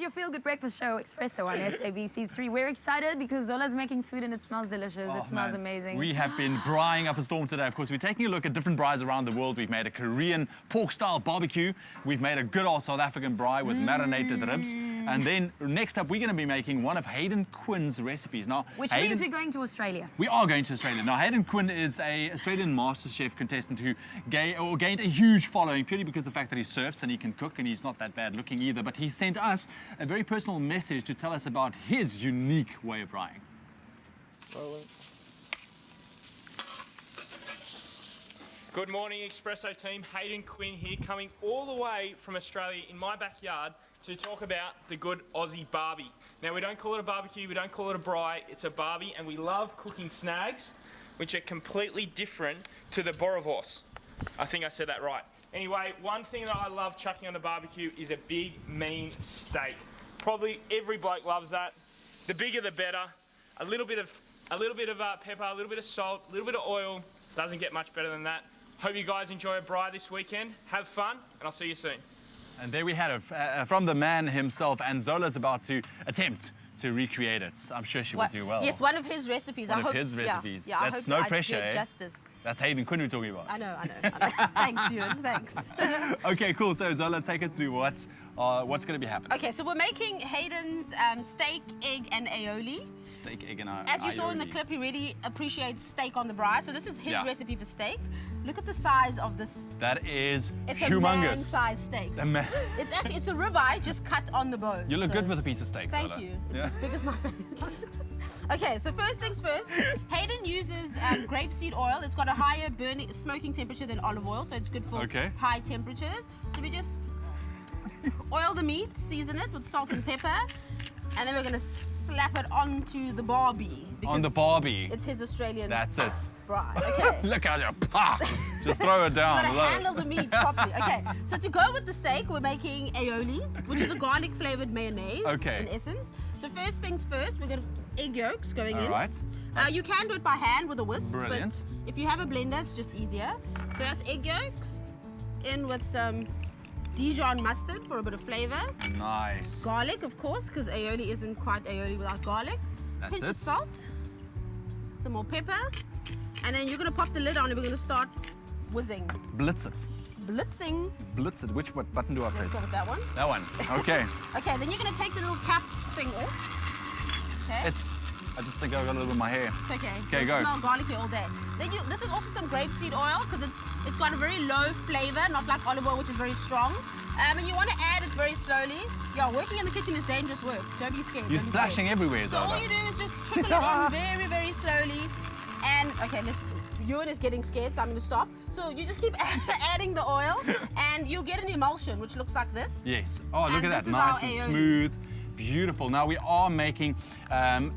your Feel Good Breakfast Show, Espresso on SABC3. We're excited because Zola's making food and it smells delicious. It smells amazing. We have been braaiing up a storm today. Of course, we're taking a look at different braais around the world. We've made a Korean pork-style barbecue. We've made a good old South African braai with marinated ribs. And then next up, we're going to be making one of Hayden Quinn's recipes. Now, Which means we're going to Australia. We are going to Australia. Now, Hayden Quinn is an Australian MasterChef contestant who gained a huge following purely because of the fact that he surfs and he can cook and he's not that bad looking either. But he sent us a very personal message to tell us about his unique way of braaiing. Good morning, Espresso team. Hayden Quinn here, coming all the way from Australia in my backyard to talk about the good Aussie barbie. Now, we don't call it a barbecue, we don't call it a braai, it's a barbie, and we love cooking snags, which are completely different to the boerewors. I think I said that right. Anyway, one thing that I love chucking on a barbecue is a big, mean steak. Probably every bloke loves that. The bigger the better. A little bit of pepper, a little bit of salt, a little bit of oil. Doesn't get much better than that. Hope you guys enjoy a braai this weekend. Have fun, and I'll see you soon. And there we had it from the man himself, and Zola's about to attempt to recreate it. I'm sure she will do well. Yes, one of his recipes. One of his recipes. Yeah, That's no pressure, eh? Justice. That's Hayden Quinn we're talking about. I know. Thanks, Ewan, thanks. Okay, cool. So Zola, take us through what's going to be happening. Okay, so we're making Hayden's steak, egg, and aioli. Steak, egg, and aioli. As you saw in the clip, he really appreciates steak on the braai. So this is his recipe for steak. Look at the size of this. That is it's humongous. It's a man-sized steak. It's a ribeye just cut on the bone. You look good with a piece of steak, Thank Zola. you. It's as big as my face. Okay, so first things first, Hayden uses grapeseed oil. It's got a higher smoking temperature than olive oil, so it's good for high temperatures. So we just oil the meat, season it with salt and pepper, and then we're going to slap it onto the barbie. On the barbie. It's his Australian. That's it. Braai. Okay. Look how you pop. Just throw it down. You gotta handle the meat properly. Okay, so to go with the steak, we're making aioli, which is a garlic flavored mayonnaise in essence. So first things first, we're gonna egg yolks going in. All right. You can do it by hand with a whisk. Brilliant. But if you have a blender, it's just easier. So that's egg yolks in with some Dijon mustard for a bit of flavor. Nice. Garlic, of course, because aioli isn't quite aioli without garlic. That's Pinch of salt. Some more pepper. And then you're going to pop the lid on and we're going to start whizzing. Blitz it. Blitzing. Blitz it. Which button do I press? Let's go with that one. That one. Okay. Okay, then you're going to take the little cap thing off. Okay. I just think I got a little bit in my hair. It's okay. Okay, go. Smell garlicky all day. Then this is also some grapeseed oil because it's got a very low flavor, not like olive oil, which is very strong. And you want to add it very slowly. Yeah, working in the kitchen is dangerous work. Don't be scared. You're splashing everywhere, So all you do is just trickle it in very, very slowly. And okay, Ewan is getting scared, so I'm going to stop. So you just keep adding the oil, and you'll get an emulsion, which looks like this. Yes. Oh, look at that. Nice and smooth. Beautiful. Now we are making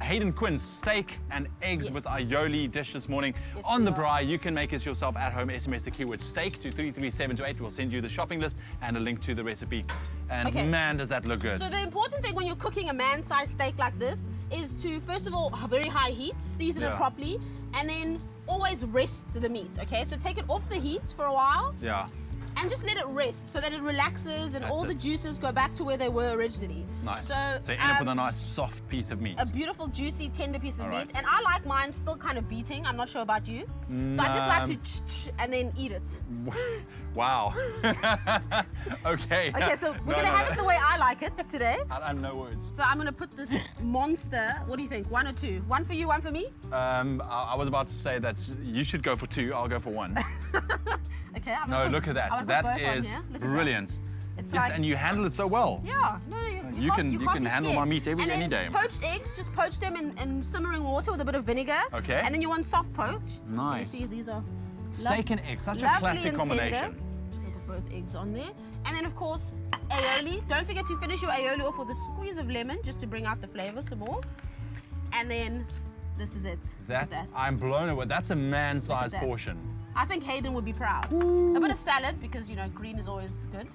Hayden Quinn's steak and eggs with aioli dish this morning on the braai. You can make this yourself at home. SMS the keyword steak to 33728. We'll send you the shopping list and a link to the recipe. And man, does that look good. So the important thing when you're cooking a man-sized steak like this is to, first of all, very high heat, season it properly, and then always rest the meat, okay? So take it off the heat for a while. Yeah. And just let it rest so that it relaxes and all the juices go back to where they were originally. Nice. So you end up with a nice soft piece of meat. A beautiful, juicy, tender piece of meat. And I like mine still kind of beating. I'm not sure about you. So I just like to and then eat it. Wow. Okay. Okay, so we're going to have it the way I like it today. I have no words. So I'm going to put this monster, what do you think, 1 or 2? 1 for you, 1 for me? I was about to say that you should go for 2, I'll go for 1. Okay, no, look at that. That is brilliant. Yes, like, and you handle it so well. Yeah, no, you can handle my meat any day. Poached eggs, just poach them in simmering water with a bit of vinegar. Okay. And then you want soft poached. Nice. You see, these are steak and eggs, such a classic combination. Just gonna put both eggs on there. And then, of course, aioli. Don't forget to finish your aioli off with a squeeze of lemon, just to bring out the flavor some more. And then, this is it. That. I'm blown away. That's a man-sized portion. I think Hayden would be proud. A bit of salad, because, you know, green is always good.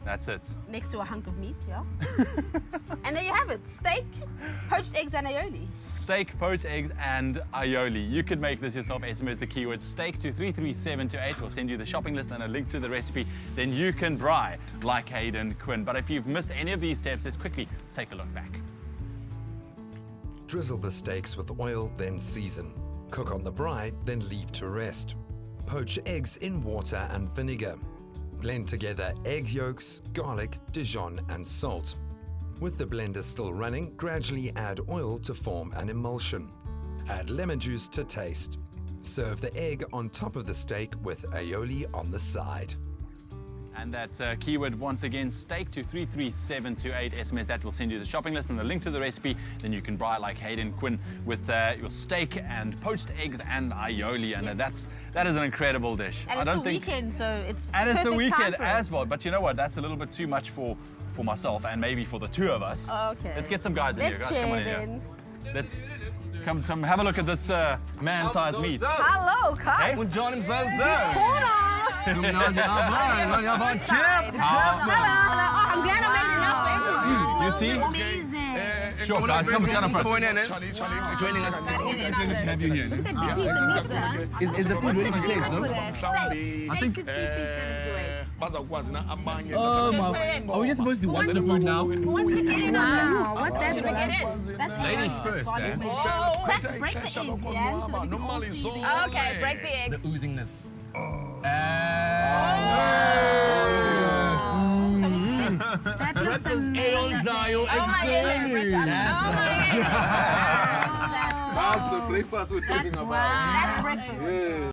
That's it. Next to a hunk of meat, yeah. And there you have it, steak, poached eggs and aioli. Steak, poached eggs, and aioli. You could make this yourself. SMS the keyword steak to 33728. We'll send you the shopping list and a link to the recipe. Then you can braai like Hayden Quinn. But if you've missed any of these steps, let's quickly take a look back. Drizzle the steaks with oil, then season. Cook on the braai, then leave to rest. Poach eggs in water and vinegar. Blend together egg yolks, garlic, Dijon, and salt. With the blender still running, gradually add oil to form an emulsion. Add lemon juice to taste. Serve the egg on top of the steak with aioli on the side. And that keyword, once again, steak to 33728. SMS that will send you the shopping list and the link to the recipe. Then you can braai like Hayden Quinn with your steak and poached eggs and aioli. And that is an incredible dish. And it's the weekend, so it's And it's the perfect weekend time for as it. well. But you know what? That's a little bit too much for myself and maybe for the two of us. Okay. Let's get some guys in Let's here. Guys, come on share in then. here. Let's come have a look at this man-sized meat. Hello, Hey? Kurt. John himself, Hello, I'm glad I made enough for everyone. You see? Amazing. Sure, guys, come stand up first. Joining us. Have you here? Look at that piece of meat, sir. Is the food ready to taste, Look though? at that. Steak to 33728. Oh my! Are we just supposed to watch the food now? Who wants to get in on that? Wow, what's that? Should we get in? That's Ladies aioli, first, that's garlic eh? bread. Break the egg, Leanne, so that we can all see the Okay, break the egg. The oozingness. Can we see it? That looks amazing. Oh my goodness. Break the other. Oh, that's That's the breakfast we're talking about. Wow. That's breakfast.